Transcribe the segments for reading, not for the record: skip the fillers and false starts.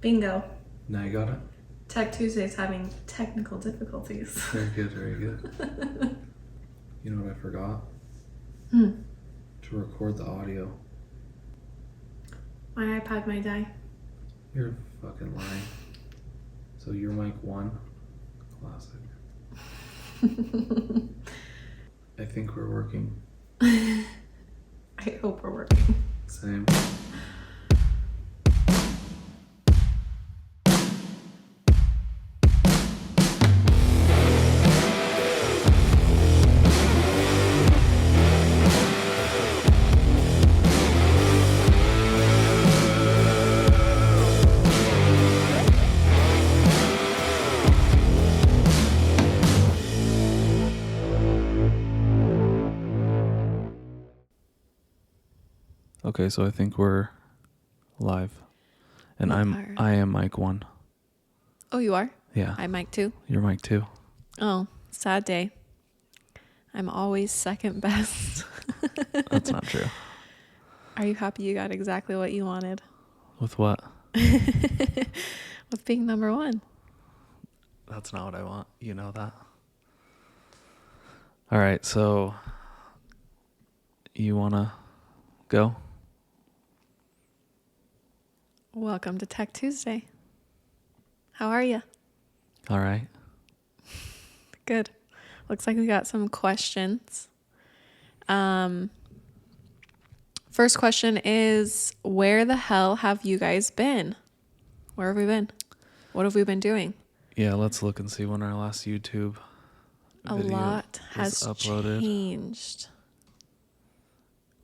Bingo. Now you got it? Tech Tuesday's having technical difficulties. Very good, very good. You know what I forgot? To record the audio. My iPad might die. You're fucking lying. So you're mic 1? Classic. I think we're working. I hope we're working. Same. Okay, so I think we're live. And I am mic 1. Oh, you are? Yeah. I'm mic 2. You're mic 2. Oh, sad day. I'm always second best. That's not true. Are you happy you got exactly what you wanted? With what? With being number 1. That's not what I want. You know that. All right, so you want to go? Welcome to Tech Tuesday. How are you? All right. Good. Looks like we got some questions. First question is, where the hell have you guys been? Where have we been? What have we been doing? Yeah, let's look and see when our last YouTube video A lot has uploaded. changed.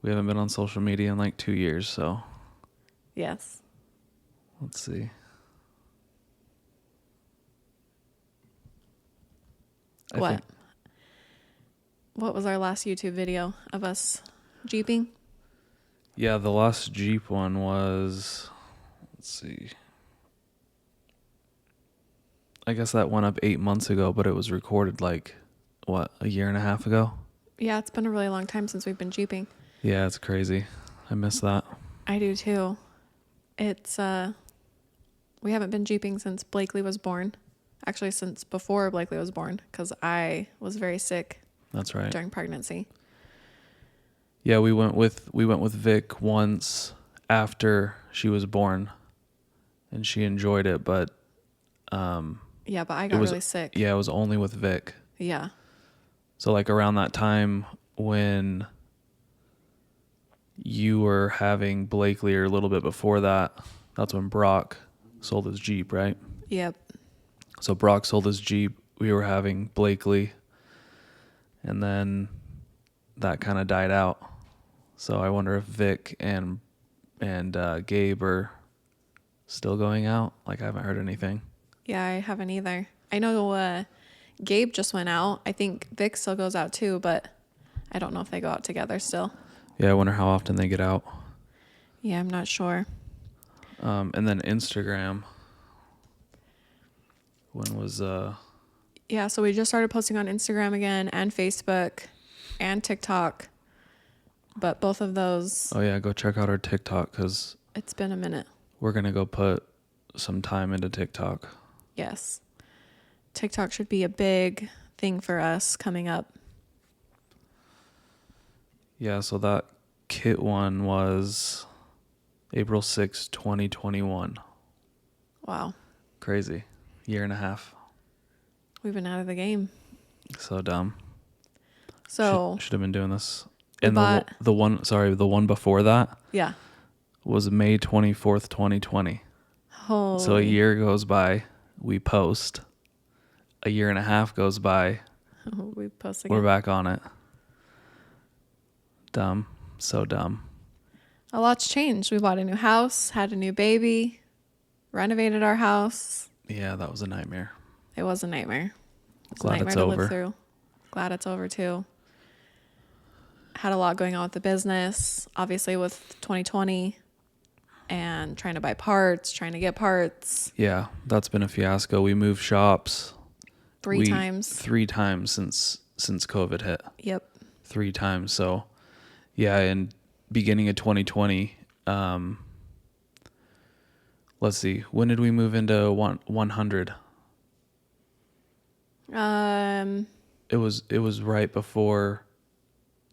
We haven't been on social media in like 2 years, so Yes. let's see. What was our last YouTube video of us jeeping? Yeah, the last Jeep one was, let's see. I guess that went up 8 months ago, but it was recorded like, what, a year and a half ago? Yeah, it's been a really long time since we've been jeeping. Yeah, it's crazy. I miss that. I do too. It's, we haven't been jeeping since Blakely was born. Actually, since before Blakely was born, because I was very sick. That's right. During pregnancy. Yeah, we went with Vic once after she was born, and she enjoyed it, but yeah, but I got really sick. Yeah, it was only with Vic. Yeah. So like around that time when you were having Blakely, or a little bit before that, that's when Brock sold his Jeep, right? Yep. So Brock sold his Jeep, we were having Blakely, and then that kind of died out. So I wonder if Vic and Gabe are still going out. Like, I haven't heard anything. Yeah, I haven't either. I know Gabe just went out. I think Vic still goes out too, but I don't know if they go out together still. Yeah, I wonder how often they get out. Yeah, I'm not sure. And then Instagram. When was Yeah, so we just started posting on Instagram again and Facebook and TikTok. But both of those... Oh yeah, go check out our TikTok, because it's been a minute. We're going to go put some time into TikTok. Yes. TikTok should be a big thing for us coming up. Yeah, so that kit one was April 6, 2021. Wow. Crazy. Year and a half. We've been out of the game. So dumb. So should have been doing this. And the one before that, yeah, was May 24th, 2020. Holy. So a year goes by, we post. A year and a half goes by, we post again. We're back on it. Dumb. So dumb. A lot's changed. We bought a new house, had a new baby, renovated our house. Yeah, that was a nightmare. It was a nightmare. Glad it's over. Live through. Glad it's over too. Had a lot going on with the business, obviously with 2020 and trying to buy parts, trying to get parts. Yeah, that's been a fiasco. We moved shops 3 times. 3 times since COVID hit. Yep. 3 times. So yeah, in beginning of 2020, let's see, when did we move into 100? It was right before.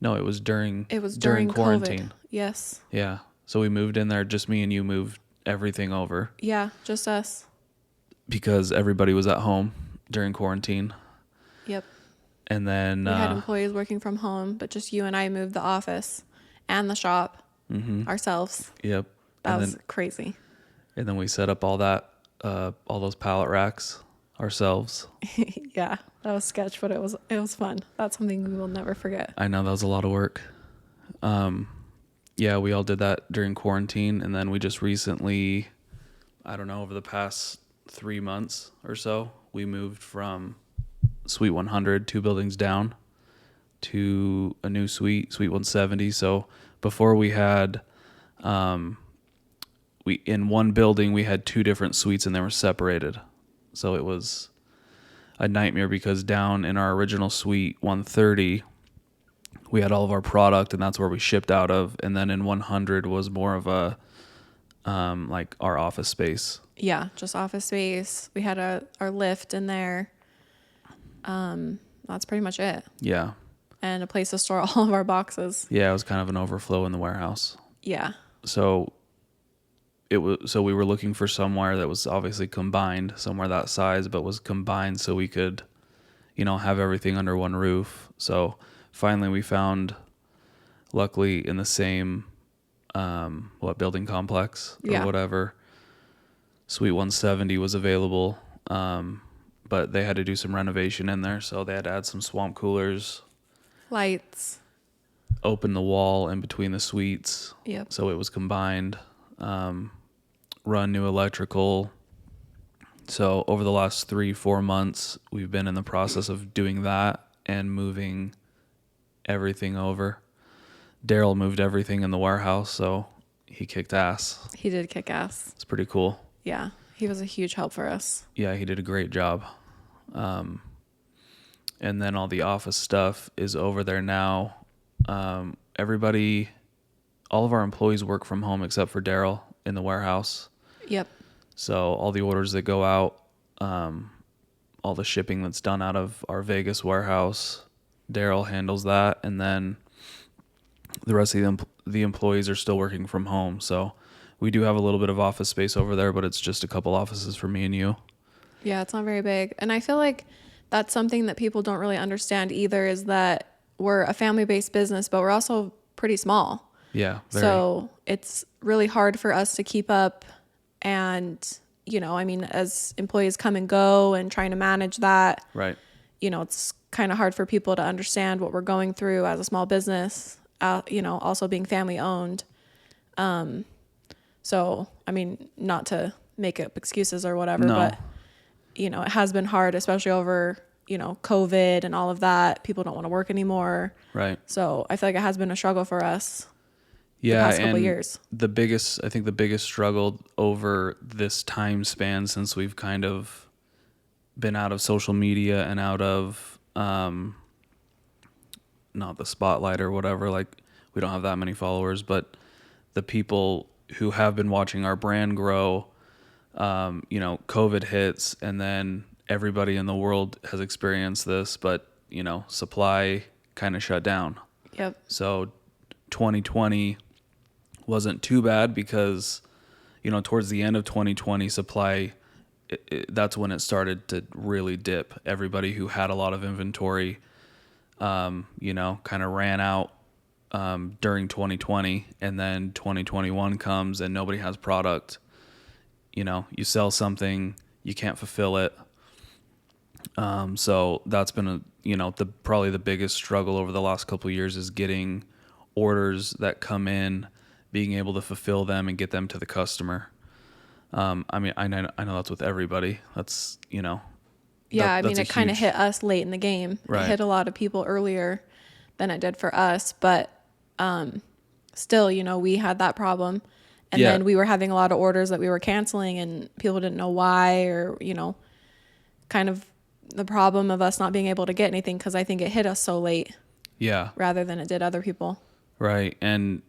No, it was during during quarantine. COVID. Yes. Yeah. So we moved in there, just me and you moved everything over Yeah, just us. because everybody was at home during quarantine. Yep. And then We had employees working from home, but just you and I moved the office and the shop ourselves. Yep. That and was then crazy. and then we set up all those pallet racks ourselves. Yeah, that was sketch, but it was fun. That's something we will never forget. I know that was a lot of work. Yeah, we all did that during quarantine, and then we just recently, I don't know, over the past 3 months or so, we moved from Suite 100, 2 buildings down, to a new suite, Suite 170. So before we had, we in one building we had 2 different suites and they were separated. So it was a nightmare because down in our original Suite 130, we had all of our product and that's where we shipped out of. And then in 100 was more of a, like our office space. Yeah, just office space. We had our lift in there. That's pretty much it. Yeah. And a place to store all of our boxes. Yeah, it was kind of an overflow in the warehouse. Yeah. So we were looking for somewhere that was obviously combined, somewhere that size, but was combined so we could, have everything under one roof. So finally we found, luckily in the same, building complex or whatever, Suite 170 was available. But they had to do some renovation in there. So they had to add some swamp coolers, Lights. open the wall in between the suites. Yep. So it was combined, run new electrical. So over the last 3-4 months, we've been in the process of doing that and moving everything over. Daryl moved everything in the warehouse, so he kicked ass. He did kick ass. It's pretty cool. Yeah. He was a huge help for us. Yeah, he did a great job. And then all the office stuff is over there now. Everybody, all of our employees work from home except for Daryl in the warehouse. Yep. So all the orders that go out, all the shipping that's done out of our Vegas warehouse, Daryl handles that. And then the rest of the employees are still working from home. So we do have a little bit of office space over there, but it's just a couple offices for me and you. Yeah, it's not very big. And I feel like that's something that people don't really understand either, is that we're a family-based business, but we're also pretty small. Yeah. Very. So it's really hard for us to keep up. And, as employees come and go and trying to manage that, Right. It's kind of hard for people to understand what we're going through as a small business, also being family owned. So, not to make up excuses or whatever, No. but, it has been hard, especially over, COVID and all of that. People don't want to work anymore. Right. So I feel like it has been a struggle for us. Yeah, the past couple and years. the biggest struggle over this time span, since we've kind of been out of social media and out of, not the spotlight or whatever, like we don't have that many followers, but the people who have been watching our brand grow, COVID hits, and then everybody in the world has experienced this, but, supply kind of shut down. Yep. So 2020 wasn't too bad because, towards the end of 2020, supply, that's when it started to really dip. Everybody who had a lot of inventory, kind of ran out during 2020, and then 2021 comes and nobody has product. You sell something, you can't fulfill it. So that's been probably the biggest struggle over the last couple of years is getting orders that come in, being able to fulfill them and get them to the customer. I know that's with everybody. That's, Yeah, that's it kind of hit us late in the game. Right. It hit a lot of people earlier than it did for us, but still, we had that problem. And then we were having a lot of orders that we were canceling and people didn't know why, or, kind of the problem of us not being able to get anything because I think it hit us so late. Yeah. Rather than it did other people. Right. And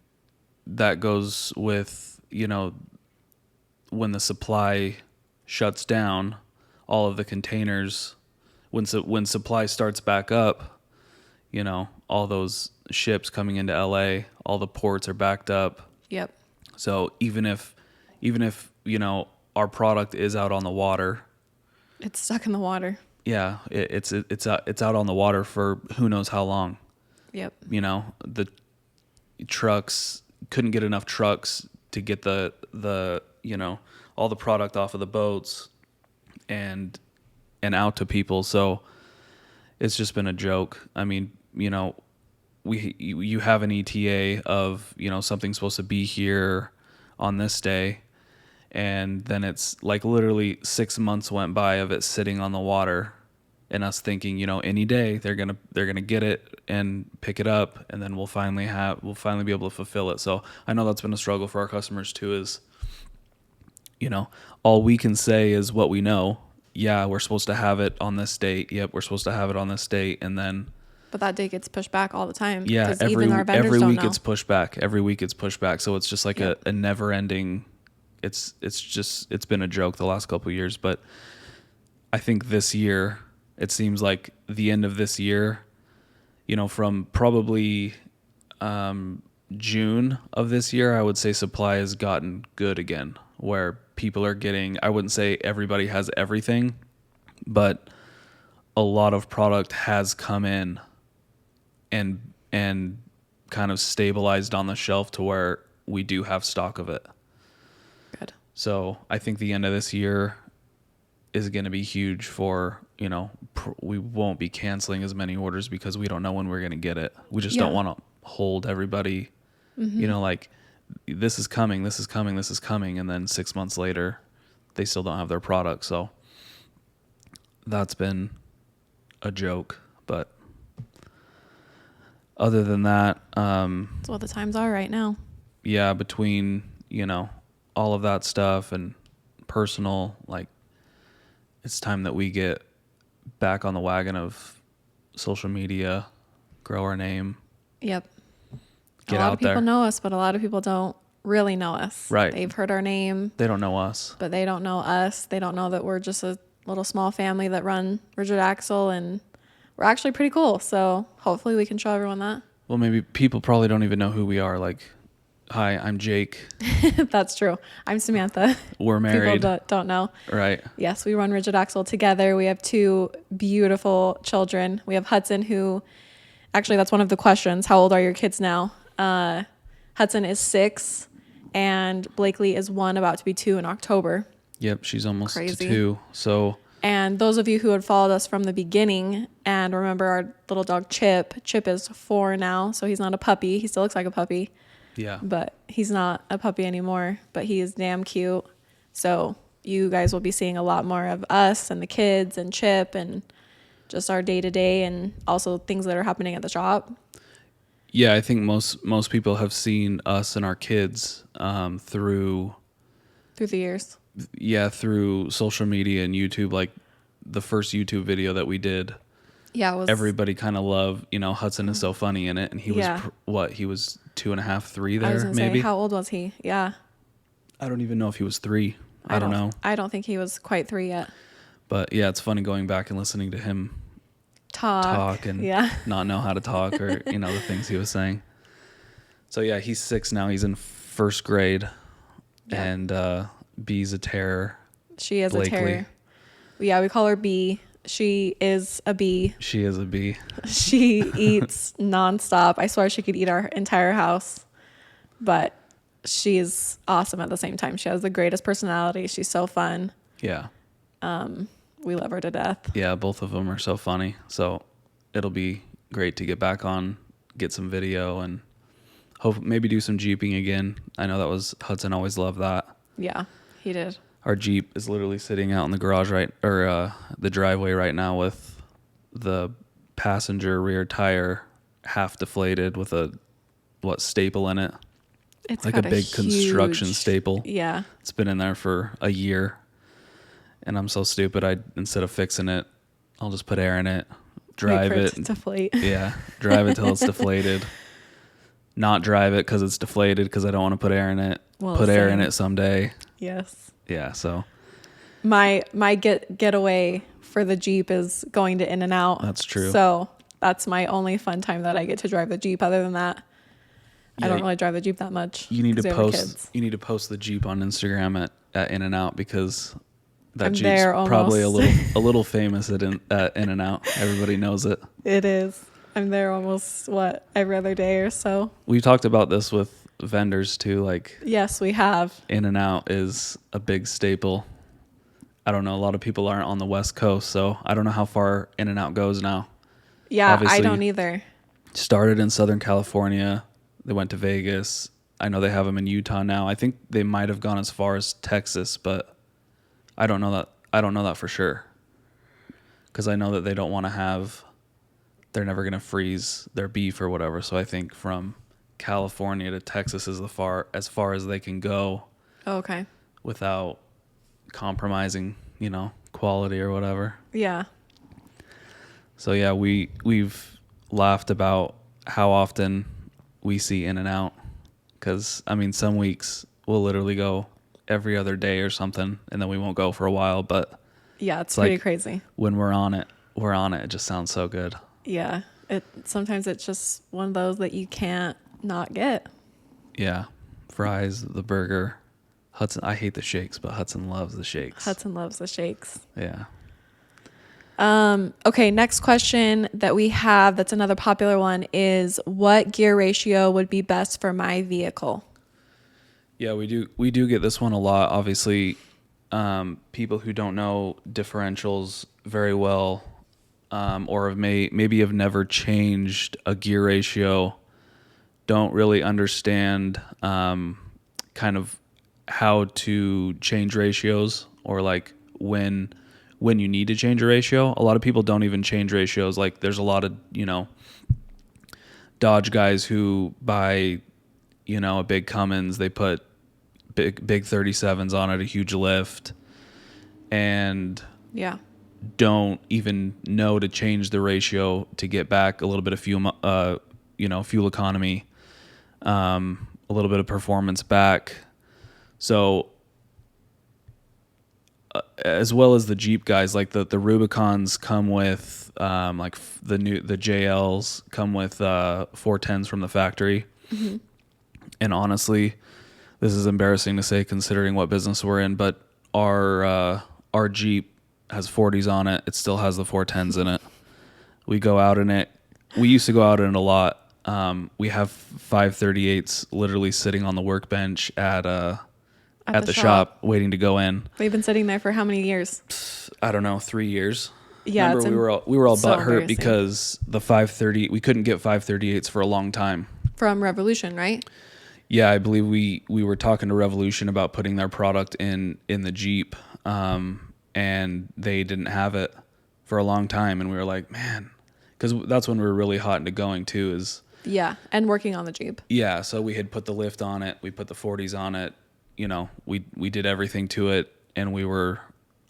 that goes with, when the supply shuts down, all of the containers, when supply starts back up, you know, all those ships coming into LA, all the ports are backed up. Yep. So even if, you know, our product is out on the water, It's stuck in the water. yeah, it's out on the water for who knows how long. Yep. You know, the trucks couldn't get enough trucks to get the you know, all the product off of the boats and out to people. So it's just been a joke. I mean, you know, you have an ETA of, you know, something's supposed to be here on this day, and then it's like literally 6 months went by of it sitting on the water, and us thinking, you know, any day they're gonna get it and pick it up, and then we'll finally be able to fulfill it. So I know that's been a struggle for our customers too. Is, you know, all we can say is what we know. Yeah, we're supposed to have it on this date. Yep, we're supposed to have it on this date, and then. But that date gets pushed back all the time. Yeah, even our vendors every don't week know. it's pushed back. Every week it's pushed back. So it's just like Yep. a never ending. It's been a joke the last couple of years. But I think this year, it seems like the end of this year, you know, from probably June of this year, I would say supply has gotten good again, where people are getting, I wouldn't say everybody has everything, but a lot of product has come in and kind of stabilized on the shelf to where we do have stock of it. Good. So I think the end of this year is going to be huge for, you know, we won't be canceling as many orders because we don't know when we're going to get it. We just don't want to hold everybody, you know, like this is coming. And then 6 months later, they still don't have their product. So that's been a joke, but other than that, That's what the times are right now. yeah, between, you know, all of that stuff and personal, like, it's time that we get back on the wagon of social media, grow our name. Yep. Get a lot out of people there. know us, but a lot of people don't really know us. Right. They've heard our name, They don't know us. but they don't know us. They don't know that we're just a little small family that run Rigid Axle, and we're actually pretty cool. So hopefully we can show everyone that. Well, maybe people probably don't even know who we are. Like, hi, I'm Jake. That's true. I'm Samantha. We're married. People don't know. Right. Yes, we run Rigid Axle together. We have 2 beautiful children. We have Hudson, who actually, that's one of the questions. How old are your kids now? Hudson is 6 and Blakely is 1, about to be 2 in October. Yep, she's almost Crazy. 2. So And those of you who had followed us from the beginning and remember our little dog Chip is 4 now, so he's not a puppy. He still looks like a puppy, yeah. but he's not a puppy anymore, but he is damn cute. So you guys will be seeing a lot more of us and the kids and Chip and just our day-to-day, and also things that are happening at the shop. Yeah, I think most people have seen us and our kids through Through the years. through social media and YouTube. Like the first YouTube video that we did, Yeah, it was everybody kind of loved, you know, Hudson is so funny in it, and he Yeah. was he was 2.5, 3 I was there, gonna maybe. say, how old was he? Yeah. I don't even know if he was 3. I don't know. I don't think he was quite 3 yet. But yeah, it's funny going back and listening to him Talk and yeah. not know how to talk or, you know, the things he was saying. So yeah, he's 6 now. He's in first grade, Yeah. and B's a terror. She is Blakely. a terror. Yeah, we call her B. She is a bee. She is a B. She eats nonstop. I swear she could eat our entire house. But she's awesome at the same time. She has the greatest personality. She's so fun. Yeah. We love her to death. Yeah, both of them are so funny. So it'll be great to get back on, get some video, and hope maybe do some Jeeping again. I know that was Hudson always loved that. Yeah, he did. Our Jeep is literally sitting out in the garage the driveway right now with the passenger rear tire half deflated with a staple in it. It's Like a got big construction huge- staple. Yeah. It's been in there for a year. And I'm so stupid. Instead of fixing it, I'll just put air in it, drive Wait it. for it to deflate. Yeah, drive it till it's deflated. Not drive it because it's deflated because I don't want to put air in it. Well, put air in same. it someday. Yes. Yeah. So My getaway for the Jeep is going to In-N-Out. that's true. So that's my only fun time that I get to drive the Jeep. Other than that, I don't really drive the Jeep that much. You need to 'cause we have the post. kids. You need to post the Jeep on Instagram at In-N-Out because that I'm Jeep's there probably almost. a little famous at In-N-Out. Everybody knows it. It is. I'm there almost every other day or so. We've talked about this with vendors too. Like Yes, we have. In-N-Out is a big staple. I don't know. A lot of people aren't on the West Coast, so I don't know how far In-N-Out goes now. Yeah, Obviously, I don't either. started in Southern California. They went to Vegas. I know they have them in Utah now. I think they might have gone as far as Texas, but I don't know that. I don't know that for sure because I know that they don't want to have. They're never going to freeze their beef or whatever. So I think from California to Texas is as far as they can go. Oh, okay. Without compromising, quality or whatever. Yeah. So yeah, we've laughed about how often we see In-N-Out because I mean some weeks we'll literally go every other day or something and then we won't go for a while, but Yeah, it's pretty like crazy. when we're on it. It just sounds so good. Yeah. Sometimes it's just one of those that you can't not get. Yeah. Fries, the burger. Hudson, I hate the shakes, but Hudson loves the shakes. Hudson loves the shakes. Yeah. Okay, next question that we have that's another popular one is what gear ratio would be best for my vehicle? Yeah, we do get this one a lot. Obviously, people who don't know differentials very well, or maybe have never changed a gear ratio, don't really understand kind of how to change ratios or like when you need to change a ratio. A lot of people don't even change ratios. Like there's a lot of Dodge guys who buy a big Cummins, they put big 37s on it, a huge lift, and Yeah. don't even know to change the ratio to get back a little bit of fuel economy, a little bit of performance back. So as well as the Jeep guys, like the Rubicons come with the JLs come with 410s from the factory. Mm-hmm. And honestly, this is embarrassing to say considering what business we're in, but our Jeep has 40s on it. It still has the 410s in it. We go out in it. We used to go out in it a lot. We have 538s literally sitting on the workbench at the shop waiting to go in. They've been sitting there for how many years? I don't know, 3 years. Yeah, remember we were all so butthurt because the 530 we couldn't get 538s for a long time. From Revolution, right? Yeah, I believe we were talking to Revolution about putting their product in the Jeep, and they didn't have it for a long time, and we were like, man, because that's when we were really hot into going too. Yeah, and working on the Jeep. Yeah, so we had put the lift on it, we put the 40s on it, we did everything to it, and we were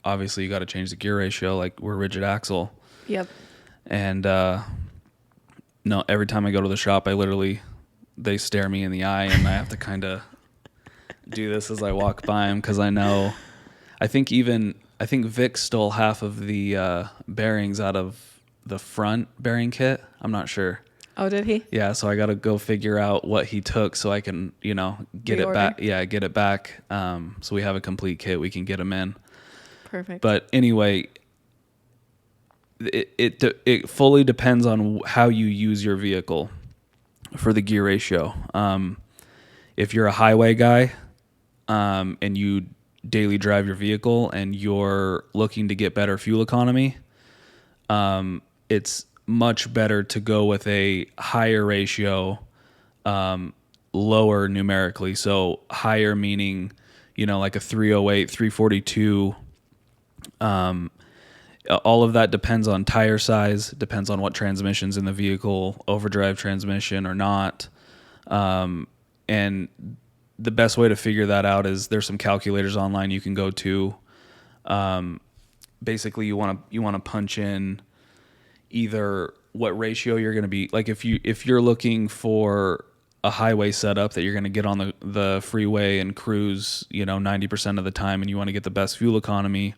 obviously you got to change the gear ratio, like we're rigid axle. Yep. And no, every time I go to the shop, they stare me in the eye, and I have to kind of do this as I walk by them because I think Vic stole half of the bearings out of the front bearing kit. I'm not sure. Oh, did he? Yeah, so I got to go figure out what he took so I can, get it back. Yeah, get it back. So we have a complete kit. We can get them in. Perfect. But anyway, it fully depends on how you use your vehicle for the gear ratio. If you're a highway guy, and you daily drive your vehicle and you're looking to get better fuel economy, it's much better to go with a higher ratio, lower numerically. So higher meaning, like a 308, 342. All of that depends on tire size, depends on what transmission's in the vehicle, overdrive transmission or not. And the best way to figure that out is there's some calculators online you can go to. Basically you want to punch in either what ratio you're going to be, like if you're looking for a highway setup that you're going to get on the freeway and cruise, 90% of the time, and you want to get the best fuel economy,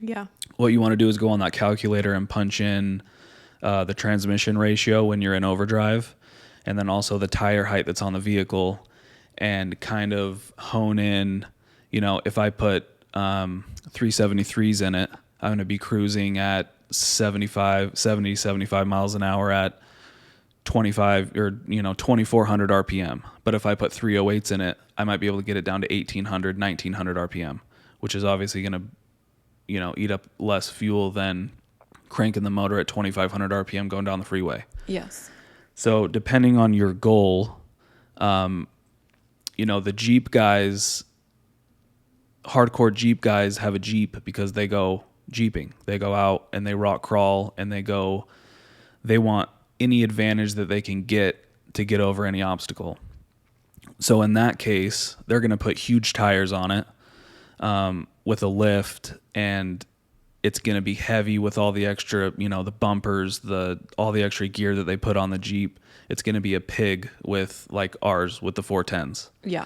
Yeah. what you want to do is go on that calculator and punch in the transmission ratio when you're in overdrive, and then also the tire height that's on the vehicle, and kind of hone in, if I put 373s in it, I'm going to be cruising at 70, 75 miles an hour at 25 or 2400 RPM. But if I put 308s in it, I might be able to get it down to 1800, 1900 RPM, which is obviously going to eat up less fuel than cranking the motor at 2500 RPM going down the freeway. Yes. So depending on your goal, the Jeep guys, hardcore Jeep guys have a Jeep because they go Jeeping. They go out and they rock crawl and they want any advantage that they can get to get over any obstacle. So in that case, they're going to put huge tires on it with a lift, and it's going to be heavy with all the extra, the bumpers, all the extra gear that they put on the Jeep. It's going to be a pig with like ours with the 410s. Yeah.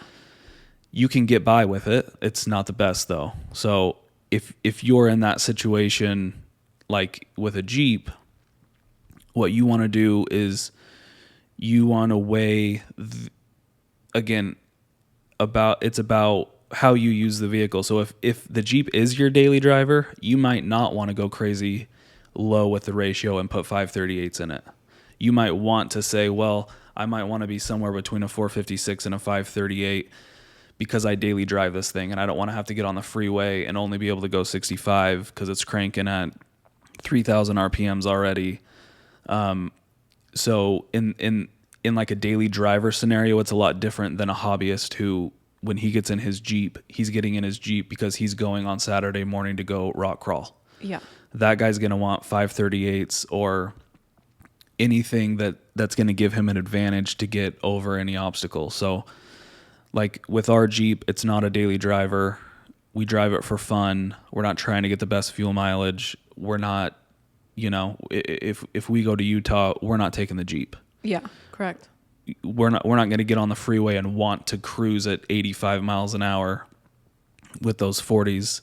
You can get by with it. It's not the best though. So if you're in that situation, like with a Jeep, what you want to do is you want to weigh, it's about how you use the vehicle. So if the Jeep is your daily driver, you might not want to go crazy low with the ratio and put 538s in it. You might want to say, well, I might want to be somewhere between a 456 and a 538 because I daily drive this thing and I don't want to have to get on the freeway and only be able to go 65 because it's cranking at 3,000 RPMs already. So in like a daily driver scenario, it's a lot different than a hobbyist who, when he gets in his Jeep, he's getting in his Jeep because he's going on Saturday morning to go rock crawl. Yeah. That guy's going to want 538s or anything that's going to give him an advantage to get over any obstacle. So like with our Jeep, it's not a daily driver. We drive it for fun. We're not trying to get the best fuel mileage. We're not, if we go to Utah, we're not taking the Jeep. Yeah, correct. We're not going to get on the freeway and want to cruise at 85 miles an hour with those 40s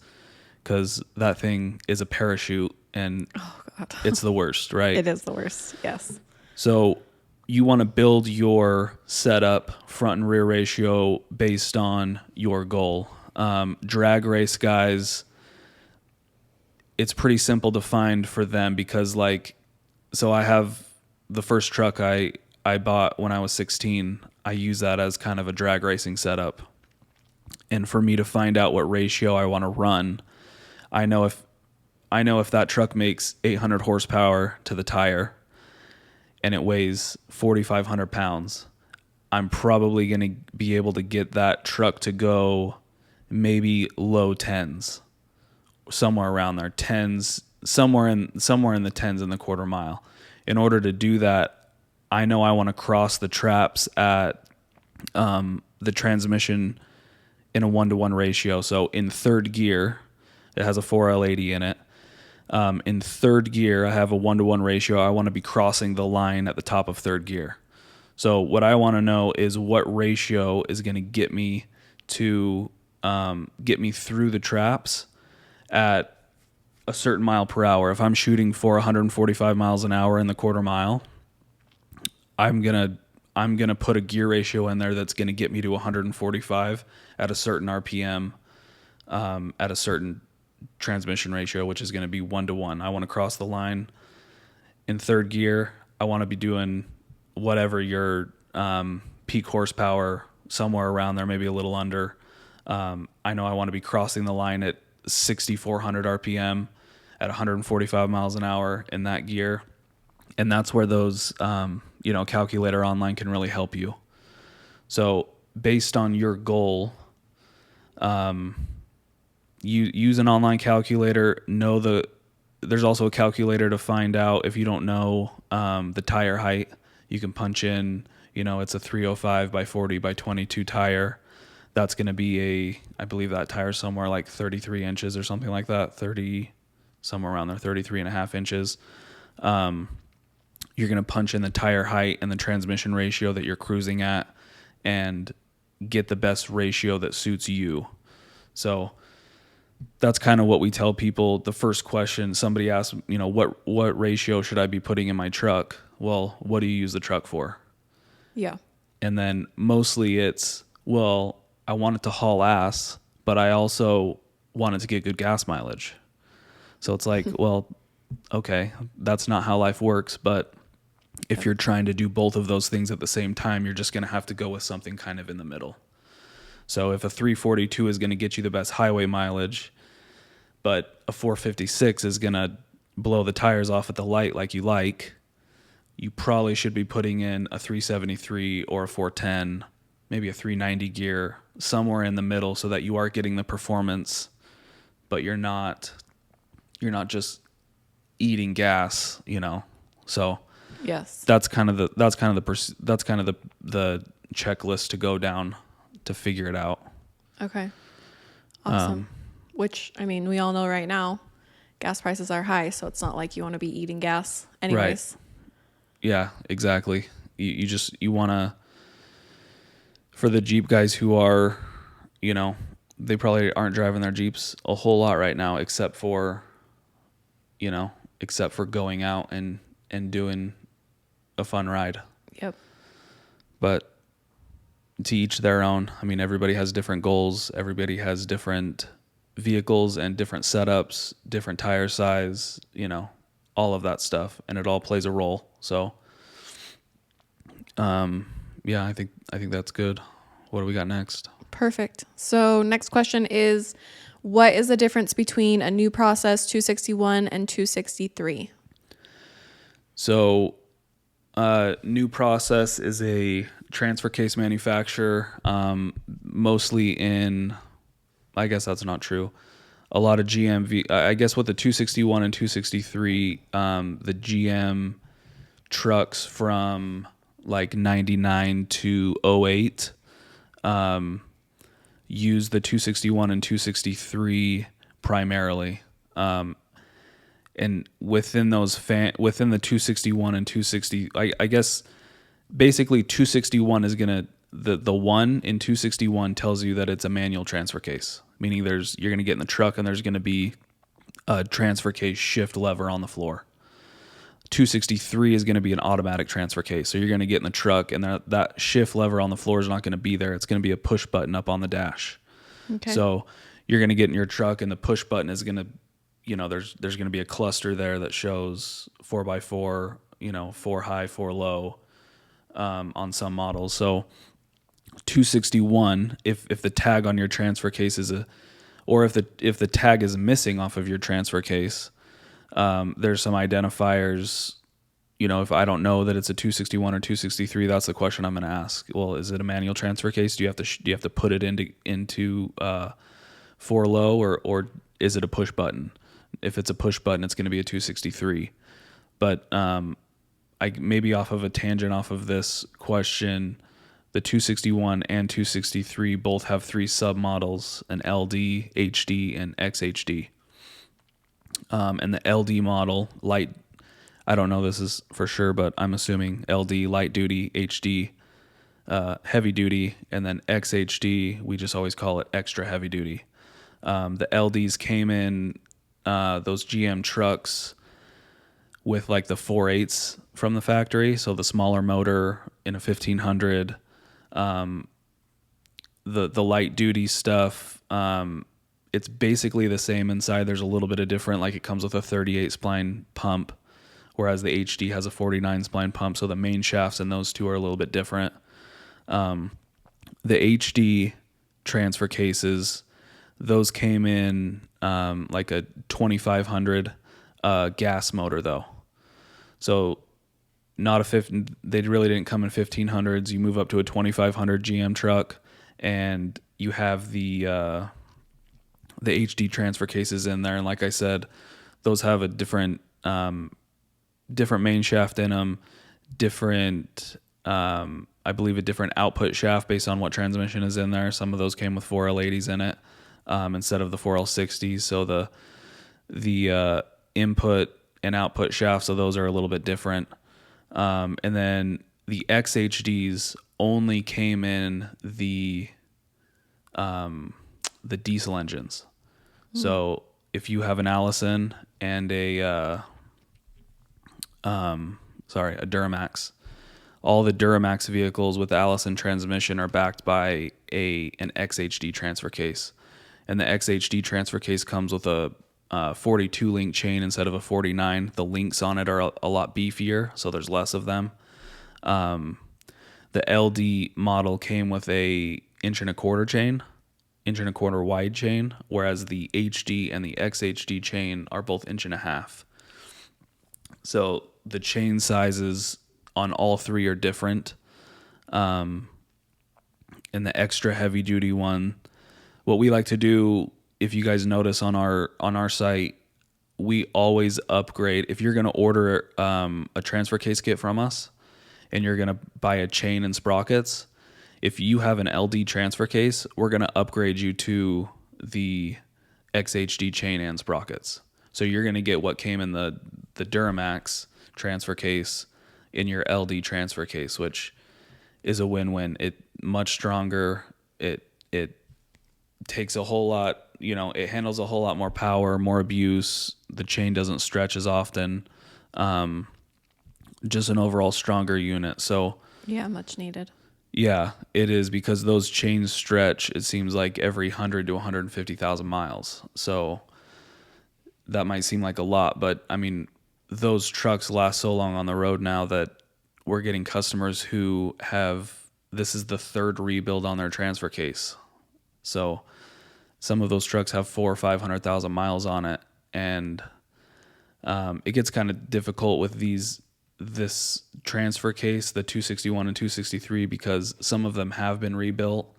because that thing is a parachute and it's the worst, right? It is the worst. Yes. So you want to build your setup front and rear ratio based on your goal. Drag race guys, it's pretty simple to find for them because so I have the first truck I bought when I was 16. I use that as kind of a drag racing setup. And for me to find out what ratio I want to run, I know if that truck makes 800 horsepower to the tire and it weighs 4,500 pounds, I'm probably going to be able to get that truck to go maybe low tens, somewhere around there, tens, somewhere in the tens in the quarter mile. In order to do that, I know I want to cross the traps at the transmission in a 1-to-1 ratio. So in third gear, it has a 4L80 in it. In third gear, I have a 1-to-1 ratio. I want to be crossing the line at the top of third gear. So what I want to know is what ratio is going to get me to get me through the traps at a certain mile per hour. If I'm shooting for 145 miles an hour in the quarter mile, I'm gonna put a gear ratio in there that's gonna get me to 145 at a certain RPM, at a certain transmission ratio, which is gonna be 1-to-1. I want to cross the line in third gear. I want to be doing whatever your peak horsepower, somewhere around there, maybe a little under. I know I want to be crossing the line at 6,400 RPM at 145 miles an hour in that gear. And that's where those, calculator online can really help you. So based on your goal, you use an online calculator. There's also a calculator to find out if you don't know the tire height. You can punch in, it's a 305 by 40 by 22 tire. That's going to be I believe that tire somewhere like 33 inches or something like that, somewhere around there, 33 and a half inches. You're going to punch in the tire height and the transmission ratio that you're cruising at. and get the best ratio that suits you. So that's kind of what we tell people. The first question somebody asks, what ratio should I be putting in my truck? Well, what do you use the truck for? Yeah. And then mostly it's, well, I want it to haul ass, but I also want it to get good gas mileage. So it's like, well, okay, that's not how life works. But if you're trying to do both of those things at the same time, you're just going to have to go with something kind of in the middle. So if a 342 is going to get you the best highway mileage, but a 456 is going to blow the tires off at the light like you probably should be putting in a 373 or a 410, maybe a 390 gear, somewhere in the middle, so that you are getting the performance, but you're not just eating gas, So Yes. that's kind of the checklist to go down to figure it out. Okay. Awesome. Which, I mean, we all know right now, gas prices are high, so it's not like you want to be eating gas anyways. Right. Yeah, exactly. You want to, for the Jeep guys who are, they probably aren't driving their Jeeps a whole lot right now, except for going out and doing a fun ride. Yep. But to each their own. I mean, everybody has different goals. Everybody has different vehicles and different setups, different tire size, all of that stuff. And it all plays a role. So, yeah, I think that's good. What do we got next? Perfect. So next question is, what is the difference between a new process 261 and 263? So, new process is a transfer case manufacturer, mostly in, I guess that's not true. A lot of GM, I guess with the 261 and 263, the GM trucks from like 99 to 08, use the 261 and 263 primarily. And within within the 261 and 260, I guess basically 261 is gonna, the one in 261 tells you that it's a manual transfer case, meaning you're gonna get in the truck and there's gonna be a transfer case shift lever on the floor. 263 is gonna be an automatic transfer case, so you're gonna get in the truck and that shift lever on the floor is not gonna be there. It's gonna be a push button up on the dash. Okay. So you're gonna get in your truck and the push button is gonna, there's going to be a cluster there that shows 4x4, 4 high, 4 low, on some models. So 261, if the tag on your transfer case is or if the tag is missing off of your transfer case, there's some identifiers. If I don't know that it's a 261 or 263, that's the question I'm going to ask. Well, is it a manual transfer case? Do you have to put it into 4 low or is it a push button? If it's a push button, it's going to be a 263. But I maybe off of a tangent off of this question, the 261 and 263 both have 3 submodels: an LD, HD, and XHD. And the LD model, light, I don't know this is for sure, but I'm assuming LD, light duty, HD, heavy duty, and then XHD, we just always call it extra heavy duty. The LDs came in those GM trucks with like the 4.8s from the factory, so the smaller motor in a 1500. The light duty stuff, it's basically the same inside. There's a little bit of different, like it comes with a 38 spline pump, whereas the HD has a 49 spline pump, so the main shafts in those two are a little bit different. The HD transfer cases, those came in like a 2500 gas motor though. So not a 50, they really didn't come in 1500s. You move up to a 2500 GM truck and you have the HD transfer cases in there. And like I said, those have a different main shaft in them, different, I believe a different output shaft based on what transmission is in there. Some of those came with 4L80s in it. Instead of the 4L60s. So the input and output shafts of those are a little bit different. And then the XHDs only came in the diesel engines. So if you have an Allison and a Duramax, all the Duramax vehicles with Allison transmission are backed by an XHD transfer case. And the XHD transfer case comes with a 42 link chain instead of a 49. The links on it are a lot beefier, so there's less of them. The LD model came with a 1.25 chain, 1.25 wide chain, whereas the HD and the XHD chain are both 1.5. So the chain sizes on all three are different. And the extra heavy duty one, what we like to do, if you guys notice on our site, we always upgrade. If you're going to order a transfer case kit from us and you're going to buy a chain and sprockets, if you have an LD transfer case, we're going to upgrade you to the XHD chain and sprockets. So you're going to get what came in the Duramax transfer case in your LD transfer case, which is a win-win. It much stronger. It takes a whole lot, it handles a whole lot more power, more abuse. The chain doesn't stretch as often. Just an overall stronger unit. So yeah, much needed. Yeah, it is, because those chains stretch, it seems like every 100 to 150,000 miles. So that might seem like a lot, but I mean, those trucks last so long on the road now that we're getting customers who this is the third rebuild on their transfer case. So some of those trucks have 400,000 or 500,000 miles on it. And it gets kind of difficult with this transfer case, the 261 and 263, because some of them have been rebuilt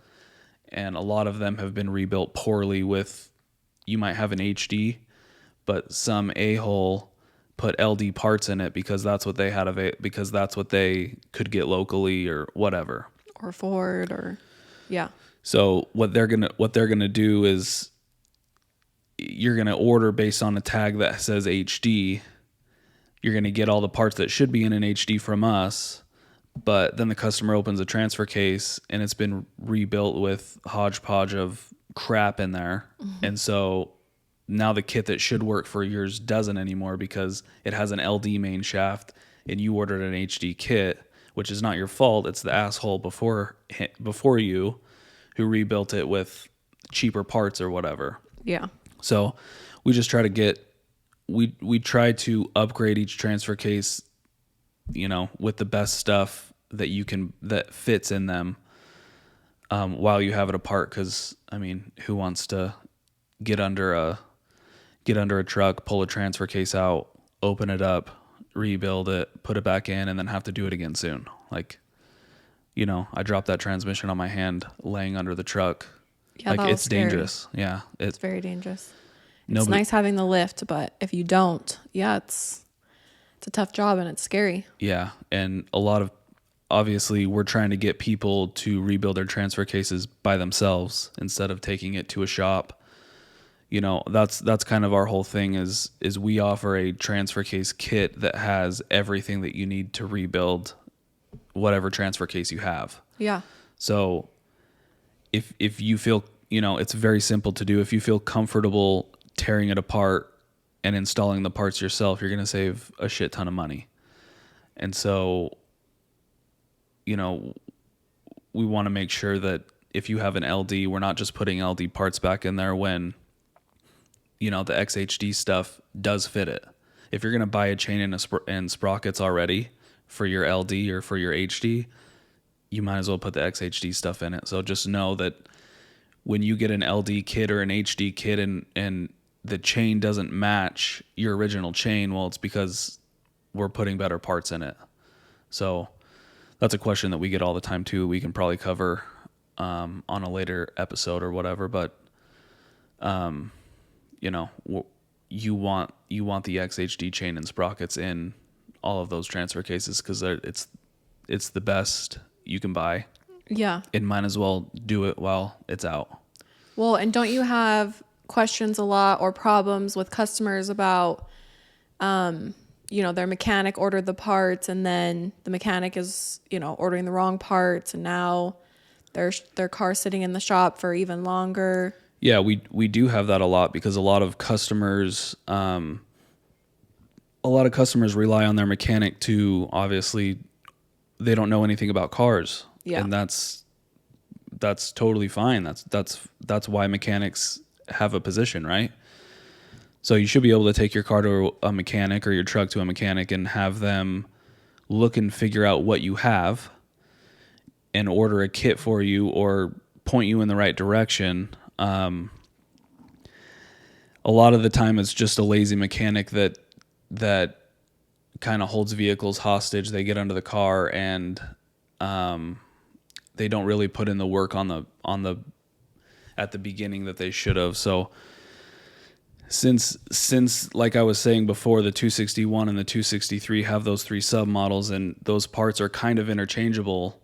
and a lot of them have been rebuilt poorly you might have an HD, but some a-hole put LD parts in it because that's what they had because that's what they could get locally or whatever. Or Ford or yeah. So what they're going to do is you're going to order based on a tag that says HD. You're going to get all the parts that should be in an HD from us, but then the customer opens a transfer case and it's been rebuilt with hodgepodge of crap in there. Mm-hmm. And so now the kit that should work for yours doesn't anymore because it has an LD main shaft and you ordered an HD kit, which is not your fault. It's the asshole before you who rebuilt it with cheaper parts or whatever. Yeah. So we just try to we try to upgrade each transfer case, with the best stuff that fits in them, while you have it apart. Cause I mean, who wants to get under a truck, pull a transfer case out, open it up, rebuild it, put it back in, and then have to do it again soon. Like, I dropped that transmission on my hand laying under the truck. Yeah, like it's scary. Dangerous. Yeah. It's very dangerous. It's nice having the lift, but if you don't, yeah, it's a tough job and it's scary. Yeah. And obviously we're trying to get people to rebuild their transfer cases by themselves instead of taking it to a shop. That's kind of our whole thing is we offer a transfer case kit that has everything that you need to rebuild whatever transfer case you have. Yeah. So if you feel, it's very simple to do. If you feel comfortable tearing it apart and installing the parts yourself, you're going to save a shit ton of money. And so, we want to make sure that if you have an LD, we're not just putting LD parts back in there when, the XHD stuff does fit it. If you're going to buy a chain and sprockets already for your LD or for your HD, you might as well put the XHD stuff in it. So just know that when you get an LD kit or an HD kit and the chain doesn't match your original chain, well, it's because we're putting better parts in it. So that's a question that we get all the time too. We can probably cover on a later episode or whatever, but you want the XHD chain and sprockets in all of those transfer cases because it's the best you can buy. Yeah. And might as well do it while it's out. Well, and don't you have questions a lot or problems with customers about their mechanic ordered the parts, and then the mechanic is, ordering the wrong parts, and now their car's sitting in the shop for even longer. Yeah, we do have that a lot because a lot of customers rely on their mechanic to, obviously they don't know anything about cars. Yeah. And that's totally fine. That's why mechanics have a position, right? So you should be able to take your car to a mechanic or your truck to a mechanic and have them look and figure out what you have and order a kit for you or point you in the right direction. A lot of the time it's just a lazy mechanic that kind of holds vehicles hostage. They get under the car and they don't really put in the work on the at the beginning that they should have. So since like I was saying before, the 261 and the 263 have those 3 submodels and those parts are kind of interchangeable.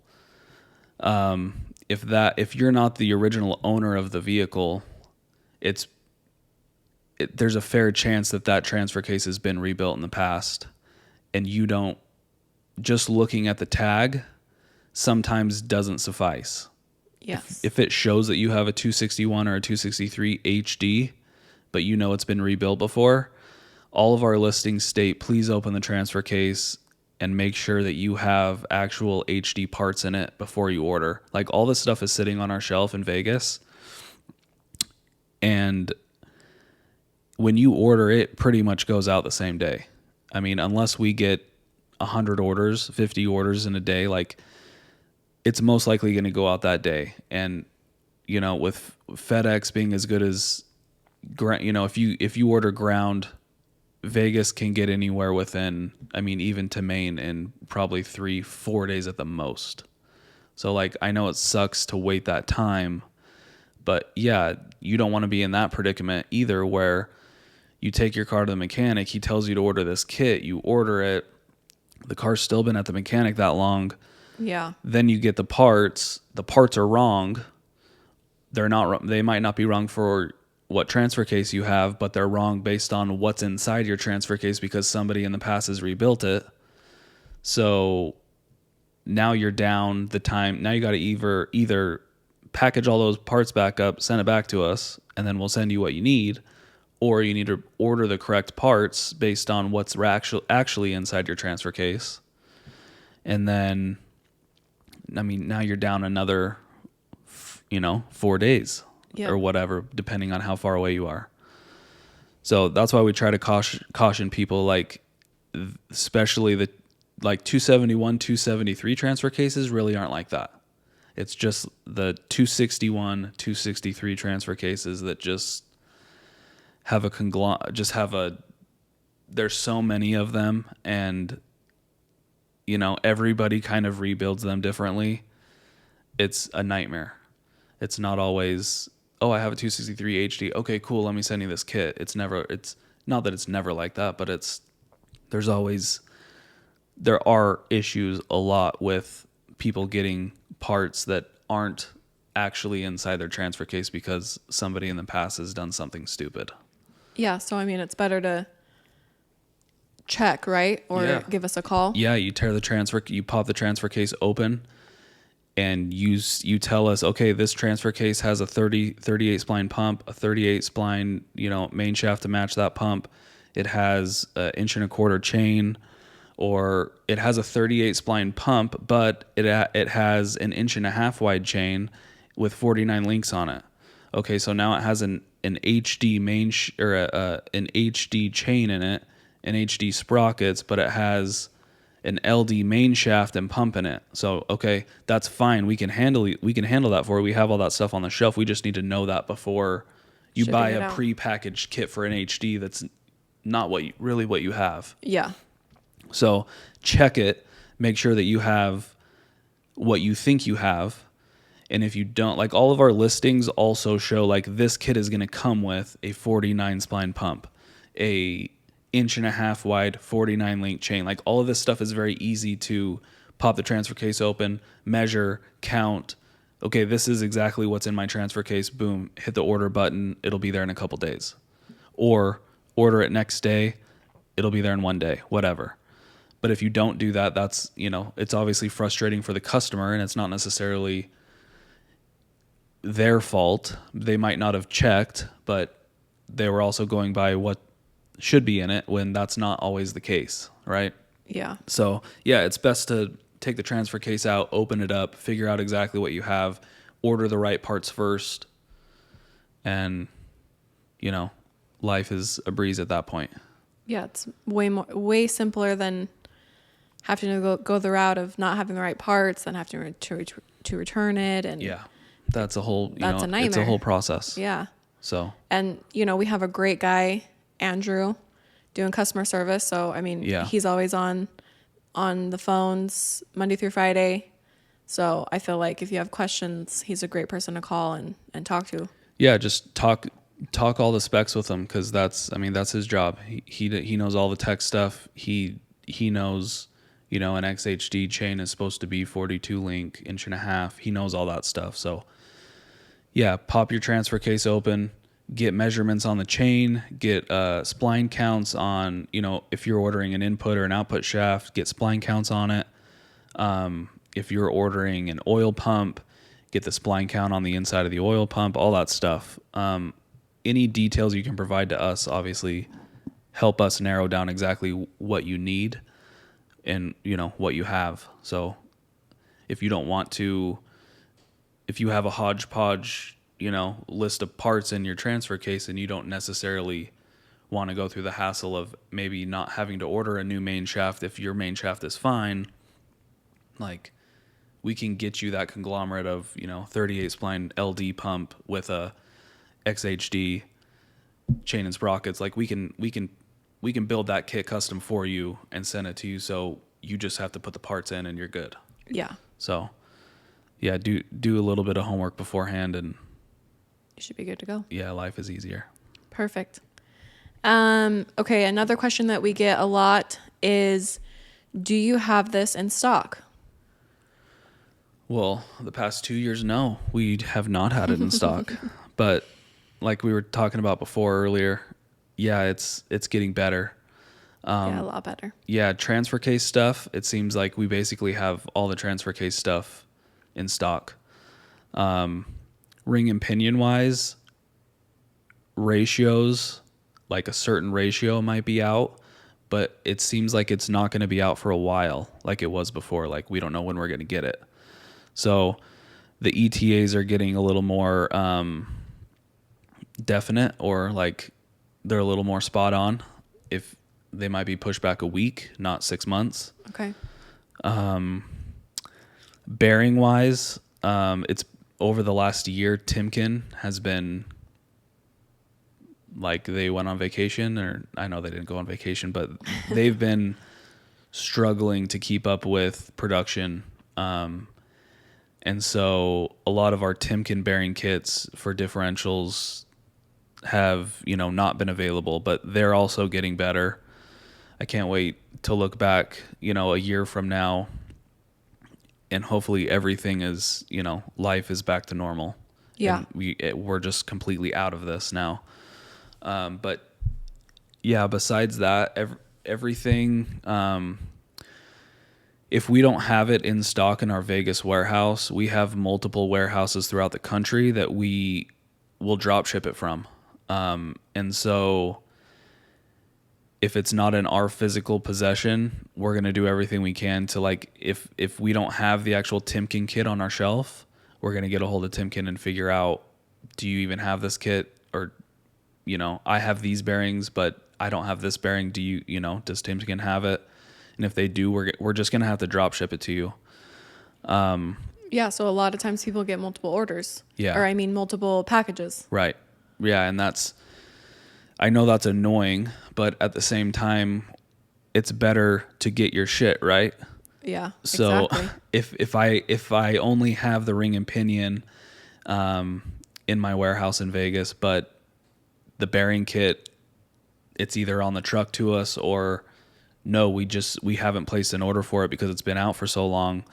If you're not the original owner of the vehicle, there's a fair chance that transfer case has been rebuilt in the past, and you don't. Just looking at the tag sometimes doesn't suffice. Yes. If it shows that you have a 261 or a 263 HD, but it's been rebuilt before, all of our listings state, please open the transfer case and make sure that you have actual HD parts in it before you order. Like, all this stuff is sitting on our shelf in Vegas, and when you order, it pretty much goes out the same day. I mean, unless we get 100 orders, 50 orders in a day, like, it's most likely going to go out that day. And, with FedEx being as good as, if you order ground, Vegas can get anywhere within, even to Maine, in probably 3-4 days at the most. So, like, I know it sucks to wait that time, but yeah, you don't want to be in that predicament either, where you take your car to the mechanic, he tells you to order this kit, you order it, the car's still been at the mechanic that long. Yeah. Then you get the parts are wrong. They might not be wrong for what transfer case you have, but they're wrong based on what's inside your transfer case because somebody in the past has rebuilt it. So now you're down the time. Now you got to either package all those parts back up, send it back to us, and then we'll send you what you need, or you need to order the correct parts based on what's actually inside your transfer case. And then, now you're down another, 4 days. Yep. Or whatever, depending on how far away you are. So that's why we try to caution people, like, especially the 271, 273 transfer cases really aren't like that. It's just the 261, 263 transfer cases that just have there's so many of them, and everybody kind of rebuilds them differently. It's a nightmare. It's not always, oh, I have a 263 HD. Okay, cool. Let me send you this kit. It's not that it's never like that, but there are issues a lot with people getting parts that aren't actually inside their transfer case because somebody in the past has done something stupid. Yeah. So, it's better to check, right? Or give us a call. Yeah. You pop the transfer case open, and you tell us, okay, this transfer case has a 38 spline pump, a 38 spline, main shaft to match that pump. It has an 1.25 inch chain, or it has a 38 spline pump, but it has an 1.5 inch wide chain with 49 links on it. Okay, so now it has an HD an HD chain in it, an HD sprockets, but it has an LD main shaft and pump in it. So, okay, that's fine. We can handle that for you. We have all that stuff on the shelf. We just need to know that before you buy a pre-packaged kit for an HD that's not what you have. Yeah. So check it, make sure that you have what you think you have. And if you don't, like, all of our listings also show, like, this kit is going to come with a 49 spline pump, a 1.5 inch wide 49 link chain. Like, all of this stuff is very easy to pop the transfer case open, measure, count. Okay, this is exactly what's in my transfer case. Boom, hit the order button. It'll be there in a couple days. Or order it next day, it'll be there in 1 day, whatever. But if you don't do that, that's, it's obviously frustrating for the customer, and it's not necessarily their fault. They might not have checked, but they were also going by what should be in it when that's not always the case, right? Yeah. So, yeah, it's best to take the transfer case out, open it up, figure out exactly what you have, order the right parts first, and, life is a breeze at that point. Yeah, it's way simpler than having to go the route of not having the right parts, then having to return it, and Yeah, that's a whole, that's a nightmare. It's a whole process. Yeah. So, and we have a great guy, Andrew, doing customer service. So I mean, he's always on the phones Monday through Friday. So I feel like if you have questions, he's a great person to call and talk to. Yeah, just talk all the specs with him, because that's his job. He knows all the tech stuff. He knows, an XHD chain is supposed to be 42 link, 1.5 inch. He knows all that stuff. So yeah, pop your transfer case open, get measurements on the chain, get spline counts on, if you're ordering an input or an output shaft, get spline counts on it. If you're ordering an oil pump, get the spline count on the inside of the oil pump, all that stuff. Any details you can provide to us obviously help us narrow down exactly what you need and, what you have. So if you don't want to, if you have a hodgepodge, list of parts in your transfer case and you don't necessarily want to go through the hassle of maybe not having to order a new main shaft if your main shaft is fine, like, we can get you that conglomerate of, 38 spline LD pump with a XHD chain and sprockets. Like, we can build that kit custom for you and send it to you. So you just have to put the parts in and you're good. Yeah. So yeah, do a little bit of homework beforehand and you should be good to go. Yeah, life is easier. Perfect. Okay. Another question that we get a lot is, do you have this in stock? Well, the past 2 years, no, we have not had it in stock. But like we were talking about before earlier, yeah, it's getting better. Yeah, a lot better. Yeah, transfer case stuff, it seems like we basically have all the transfer case stuff in stock. Ring and pinion wise, ratios, like a certain ratio might be out, but it seems like it's not going to be out for a while like it was before. Like, we don't know when we're going to get it. So the ETAs are getting a little more definite, or like they're a little more spot on. If they might be pushed back a week, not 6 months. Okay. Bearing wise, it's over the last year, Timken has been like, they went on vacation, or I know they didn't go on vacation, but they've been struggling to keep up with production. And so a lot of our Timken bearing kits for differentials have, not been available, but they're also getting better. I can't wait to look back, a year from now, and hopefully everything is, life is back to normal. Yeah. And we're just completely out of this now. But yeah, besides that, everything, if we don't have it in stock in our Vegas warehouse, we have multiple warehouses throughout the country that we will drop ship it from. And so if it's not in our physical possession, we're going to do everything we can to, like, if we don't have the actual Timken kit on our shelf, we're going to get a hold of Timken and figure out, do you even have this kit? Or, I have these bearings, but I don't have this bearing. Do you, does Timken have it? And if they do, we're just going to have to drop ship it to you. Yeah. So a lot of times people get multiple orders. Yeah. Or multiple packages. Right. Yeah. And I know that's annoying, but at the same time, it's better to get your shit, right? Yeah. So exactly. if I only have the ring and pinion in my warehouse in Vegas, but the bearing kit, it's either on the truck to us, or no, we haven't placed an order for it because it's been out for so long.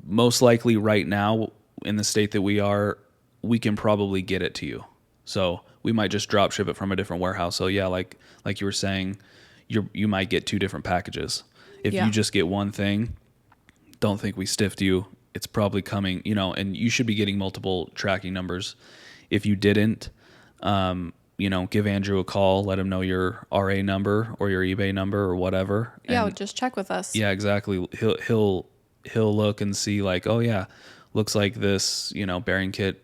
Most likely right now, in the state that we are, we can probably get it to you. So we might just drop ship it from a different warehouse. So yeah, like you were saying, you might get 2 different packages. If you just get one thing, don't think we stiffed you. It's probably coming, and you should be getting multiple tracking numbers. If you didn't, give Andrew a call, let him know your RA number or your eBay number or whatever. Yeah, And just check with us. yeah, exactly. He'll look and see like, oh yeah, looks like this, bearing kit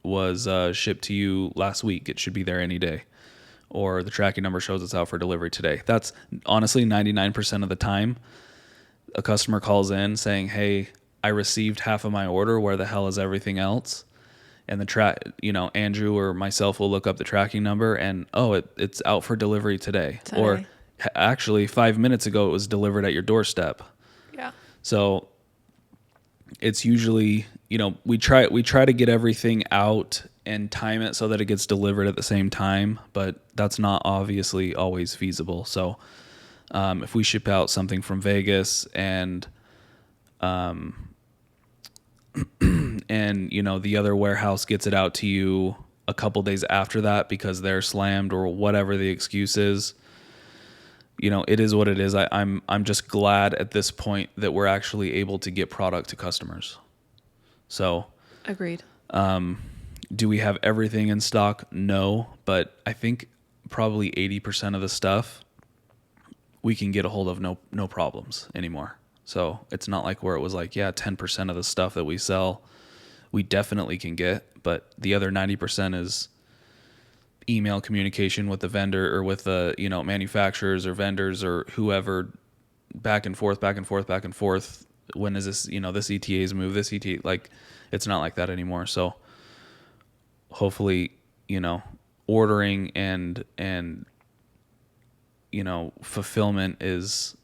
was shipped to you last week. It should be there any day. Or the tracking number shows it's out for delivery today. That's honestly 99% of the time. A customer calls in saying, hey, I received half of my order. Where the hell is everything else? And Andrew or myself will look up the tracking number and, it's out for delivery today. Or actually 5 minutes ago, it was delivered at your doorstep. Yeah. So it's usually, we try to get everything out and time it so that it gets delivered at the same time, but that's not obviously always feasible. So if we ship out something from Vegas and the other warehouse gets it out to you a couple days after that because they're slammed or whatever the excuse is, it is what it is. I'm just glad at this point that we're actually able to get product to customers. So agreed. Do we have everything in stock? No, but I think probably 80% of the stuff we can get a hold of no problems anymore. So it's not like where it was like, 10% of the stuff that we sell, we definitely can get, but the other 90% is email communication with the vendor or with the, manufacturers or vendors or whoever, back and forth. When is this, this ETA's move, this ETA, like it's not like that anymore. So hopefully, ordering and fulfillment is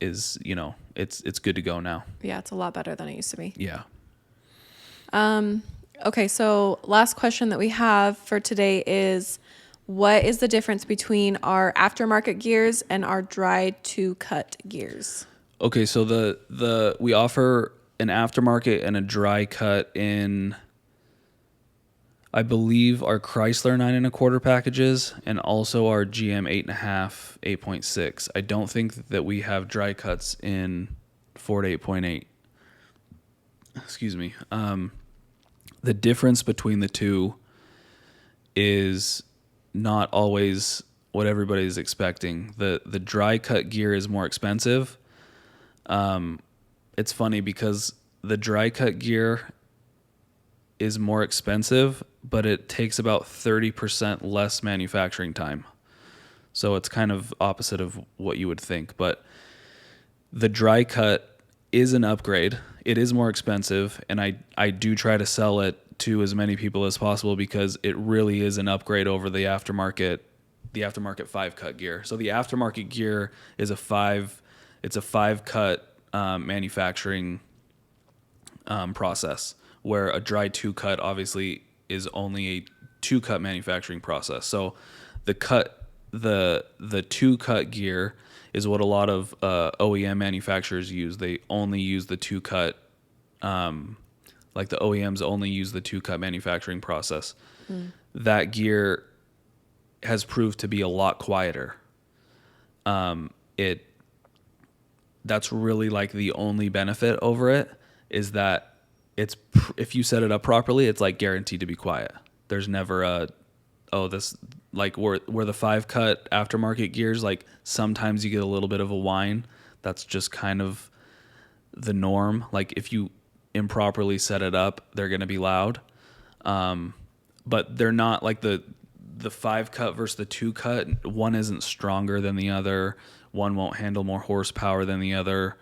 it's good to go now. Yeah, it's a lot better than it used to be. Yeah. Okay, so last question that we have for today is, what is the difference between our aftermarket gears and our dry to cut gears? Okay, so we offer an aftermarket and a dry cut in, I believe, our Chrysler 9 1/4 packages and also our GM 8.5, 8.6. I don't think that we have dry cuts in Ford 8.8. Excuse me. The difference between the two is not always what everybody's expecting. The dry cut gear is more expensive. It's funny because the dry cut gear is more expensive, but it takes about 30% less manufacturing time. So it's kind of opposite of what you would think. But the dry cut is an upgrade. It is more expensive, and I do try to sell it to as many people as possible because it really is an upgrade over the aftermarket 5-cut gear. So the aftermarket gear is a 5-cut manufacturing process, where a dry 2-cut obviously is only a 2-cut manufacturing process. So the 2-cut gear is what a lot of OEM manufacturers use. They only use the 2-cut, like the OEMs only use the 2-cut manufacturing process. That gear has proved to be a lot quieter. That's really like the only benefit over it, is that if you set it up properly, it's like guaranteed to be quiet. There's never this, like where the 5-cut aftermarket gears, like sometimes you get a little bit of a whine. That's just kind of the norm. Like if you improperly set it up, they're going to be loud. But they're not like the 5-cut versus the 2-cut. One isn't stronger than the other. One won't handle more horsepower than the other.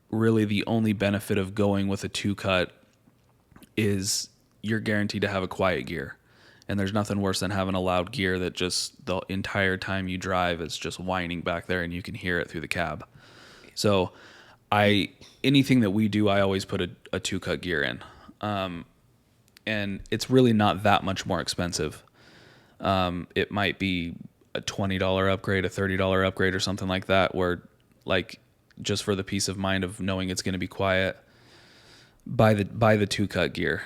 Really the only benefit of going with a 2-cut is you're guaranteed to have a quiet gear. And there's nothing worse than having a loud gear that just the entire time you drive, it's just whining back there and you can hear it through the cab. So anything that we do, I always put a 2-cut gear in. And it's really not that much more expensive. It might be a $20 upgrade, a $30 upgrade or something like that, where like just for the peace of mind of knowing it's going to be quiet, buy the 2-cut gear.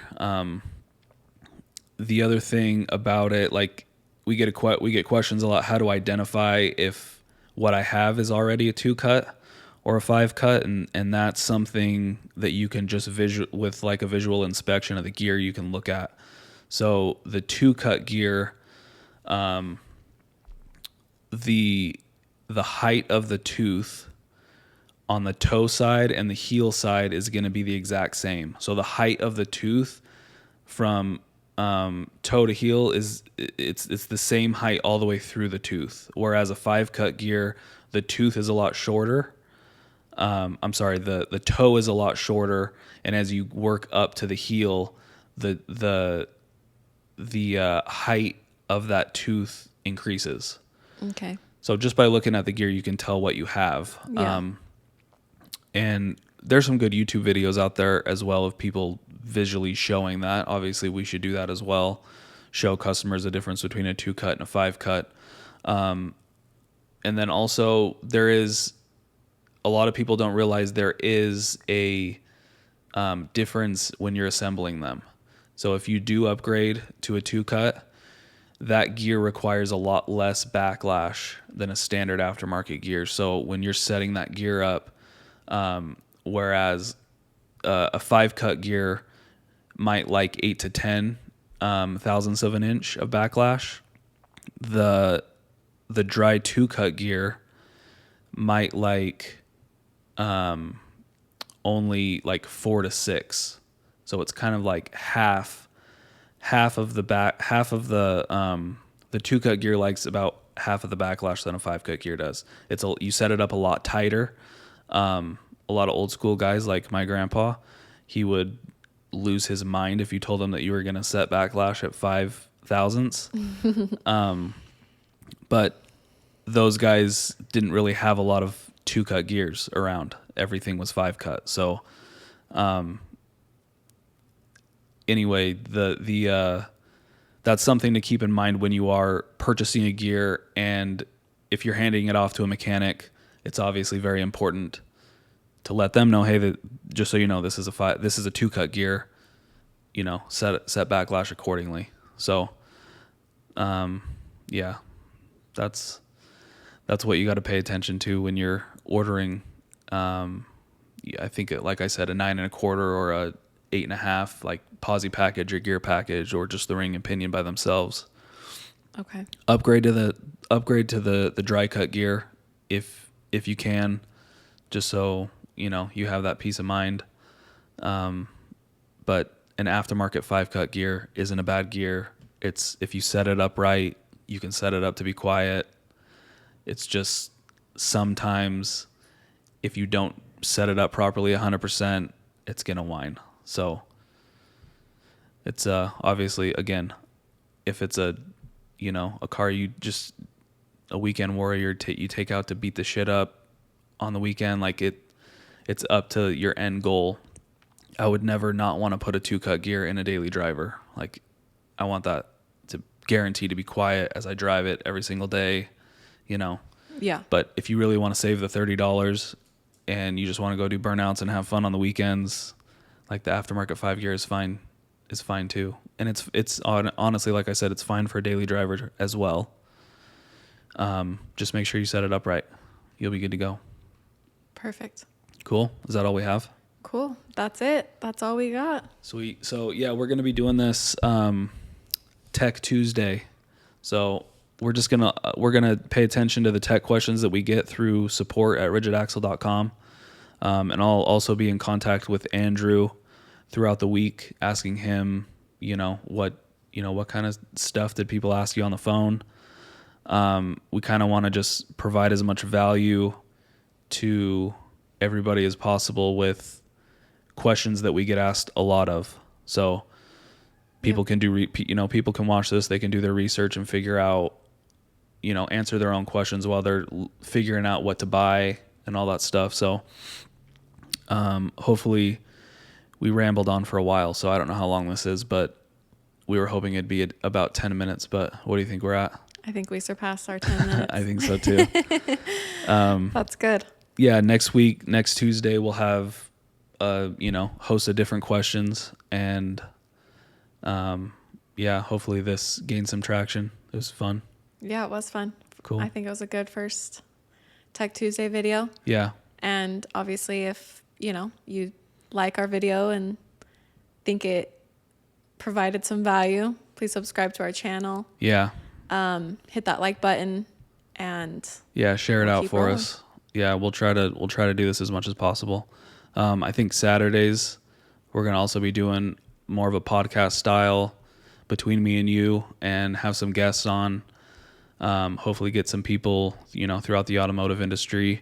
the other thing about it, like we get questions a lot. How to identify if what I have is already a 2-cut or a 5-cut, and that's something that you can just with like a visual inspection of the gear you can look at. So the 2-cut gear, the height of the tooth on the toe side and the heel side is going to be the exact same. So the height of the tooth from toe to heel it's the same height all the way through the tooth. Whereas a 5-cut gear, the tooth is a lot shorter. The toe is a lot shorter, and as you work up to the heel, the height of that tooth increases. Okay. So just by looking at the gear, you can tell what you have. Yeah. And there's some good YouTube videos out there as well of people visually showing that. Obviously, we should do that as well. Show customers the difference between a 2-cut and a 5-cut. And then also there is, a lot of people don't realize there is a difference when you're assembling them. So if you do upgrade to a 2-cut, that gear requires a lot less backlash than a standard aftermarket gear. So when you're setting that gear up, whereas a 5-cut gear might like 8 to 10 thousandths of an inch of backlash, the dry 2-cut gear might like only like 4 to 6. So it's kind of like half of the 2-cut gear likes about half of the backlash than a 5-cut gear does. You set it up a lot tighter. A lot of old school guys like my grandpa, he would lose his mind if you told him that you were going to set backlash at 5 thousandths. But those guys didn't really have a lot of 2-cut gears around. Everything was 5-cut. So, anyway, that's something to keep in mind when you are purchasing a gear, and if you're handing it off to a mechanic, it's obviously very important to let them know, hey, that just so you know, this is a 2-cut gear. You know, set backlash accordingly. So, yeah, that's what you got to pay attention to when you're ordering. I think, like I said, a 9 1/4 or a 8 1/2, like posi package or gear package, or just the ring and pinion by themselves. Okay. Upgrade to the dry cut gear if you can, just so you know you have that peace of mind. But an aftermarket 5-cut gear isn't a bad gear. It's, if you set it up right, you can set it up to be quiet. It's just sometimes if you don't set it up properly 100%, it's gonna whine. So it's obviously, again, if it's a car you just a weekend warrior you take out to beat the shit up on the weekend, like it's up to your end goal. I would never not want to put a 2-cut gear in a daily driver. Like, I want that to guarantee to be quiet as I drive it every single day, Yeah. But if you really want to save the $30 and you just want to go do burnouts and have fun on the weekends, like the aftermarket 5 gear is fine too. And it's honestly, like I said, it's fine for a daily driver as well. Just make sure you set it up right. You'll be good to go. Perfect. Cool. Is that all we have? Cool. That's it. That's all we got. Sweet. So yeah, we're going to be doing this Tech Tuesday. So we're going to pay attention to the tech questions that we get through support@rigidaxle.com. And I'll also be in contact with Andrew throughout the week, asking him, what kind of stuff did people ask you on the phone? We kind of want to just provide as much value to everybody as possible with questions that we get asked a lot of. So people can people can watch this, they can do their research and figure out, answer their own questions while they're figuring out what to buy and all that stuff. So hopefully we rambled on for a while, so I don't know how long this is, but we were hoping it'd be about 10 minutes, but what do you think we're at? I think we surpassed our 10 minutes. I think so too. That's good. Yeah, next Tuesday, we'll have, host of different questions, and yeah, hopefully this gained some traction. It was fun. Yeah, it was fun. Cool. I think it was a good first Tech Tuesday video. Yeah. And obviously, if, you like our video and think it provided some value, please subscribe to our channel. Yeah. Hit that like button and yeah, share it we'll out keep for rolling. us. Yeah, we'll try to do this as much as possible. I think Saturdays we're going to also be doing more of a podcast style between me and you and have some guests on. Hopefully get some people, throughout the automotive industry.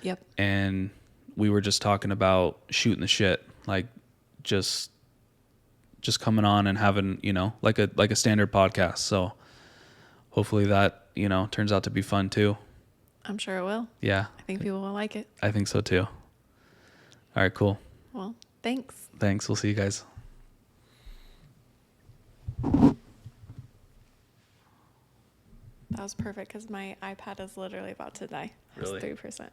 Yep. And we were just talking about shooting the shit, like just coming on and having, like a standard podcast. So hopefully that, turns out to be fun too. I'm sure it will. Yeah. I think people will like it. I think so too. All right, cool. Well, thanks. Thanks. We'll see you guys. That was perfect because my iPad is literally about to die. It was Really? 3%.